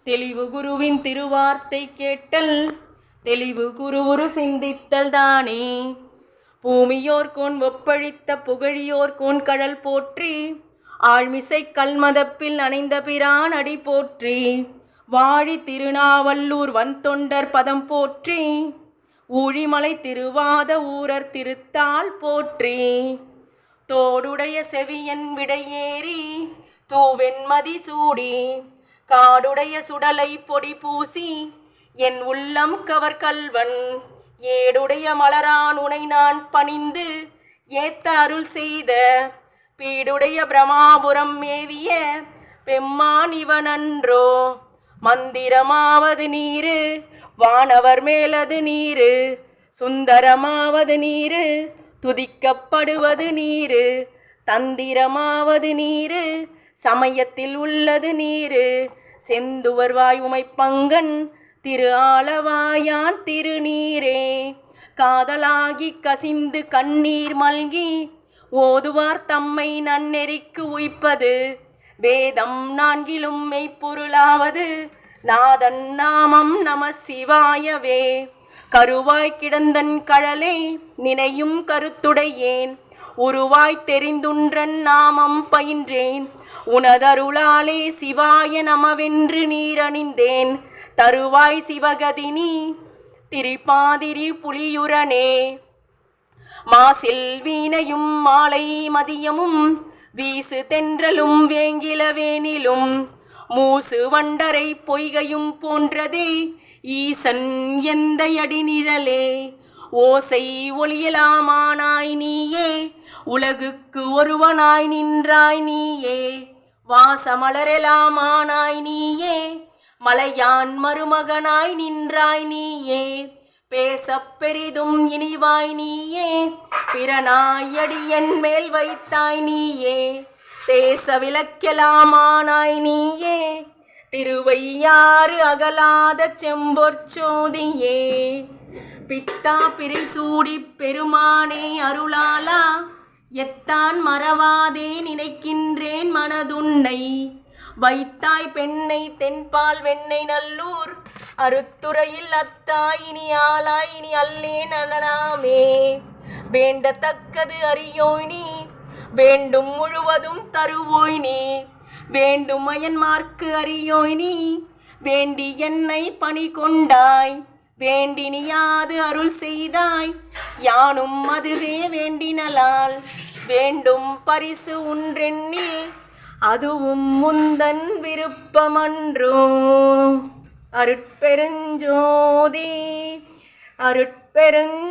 தெளிவு குருவின் திருவார்த்தை கேட்டல் தெளிவு குருவுரு சிந்தித்தல் தானே. பூமியோர்கோன் ஒப்பழித்த புகழியோர்கோன் கடல் போற்றி ஆழ்மிசை கல்மதப்பில் அணைந்த பிரான் அடி போற்றி. வாழி திருநாவல்லூர் வன்தொண்டர் பதம் போற்றி ஊழிமலை திருவாத ஊரர் திருத்தால் போற்றி. தோடுடைய செவியன் விடையேறி தூவெண்மதி சூடி காடுடைய சுடலை பொடி பூசி என் உள்ளம் கவர் கல்வன். ஏடுடைய மலரான் உனை நான் பணிந்து ஏத்த அருள் செய்த பீடுடைய பிரமாபுரம் மேவிய பெம்மான் இவனன்றோ. மந்திரமாவது நீரு வானவர் மேலது நீரு சுந்தரமாவது நீரு துதிக்கப்படுவது நீரு. தந்திரமாவது நீரு சமயத்தில் உள்ளது நீரு. செந்துவர்வாய் உமைப்பங்கன் திரு ஆலவாயான் திருநீரே. காதலாகி கசிந்து கண்ணீர் மல்கி ஓதுவார் தம்மை நன்னெறிக்கு உய்ப்பது. வேதம் நான்கிலும் மெய்ப்பொருளாவது நாதன் நாமம் நம சிவாயவே. கருவாய் கிடந்தன் கழலே நினையும் கருத்துடையேன் உருவாய் தெரிந்துன்றன் நாமம் பயின்றேன். உனதருளாலே சிவாய நமவென்று நீரணிந்தேன். தருவாய் சிவகதினி திரிபாதிரி புலியுரனே. மாசில் வீணையும் மாலை மதியமும் வீசு தென்றலும் வேங்கிலவேனிலும் மூசு வண்டரை பொய்கையும் போன்றதே ஈசன் எந்த அடிநிழலே. ஓசை ஒளியலாமானாய் நீயே உலகுக்கு ஒருவனாய் நின்றாய் நீயே. வாசமலரெலாமானாய் நீயே மலையான் மருமகனாய் நின்றாய் நீயே. பேசப் பெரிதும் இனிவாய் நீயே பிறனாயடி என் மேல் வைத்தாய் நீயே. தேச விளக்கெலாமானாய் நீயே திருவையாறு அகலாத செம்பொற்சோதியே. பித்தா பிறைசூடி பெருமானே அருளாலா எத்தான் மறவாதே நினைக்கின்றேன் மனதுன்னை. வைத்தாய் பெண்ணை தென்பால் வெண்ணை நல்லூர் அருத்துறையில் அத்தாய் இனி ஆளாய் இனி அல்லேன் அனலாமே. வேண்டத்தக்கது அறியோய் நீ வேண்டும் முழுவதும் தருவோய் நீ. வேண்டும் அயன்மார்க்கு அறியோய் நீ வேண்டி என்னை பணி கொண்டாய். வேண்டினியாது அருள் செய்தாய் யானும் அதுவே வேண்டினலால். வேண்டும் பரிசு ஒன்றெண்ணில் அதுவும் முந்தன் விருப்பமன்றோ. அருட்பெருஞ்சோதி அருட்பெருஞ்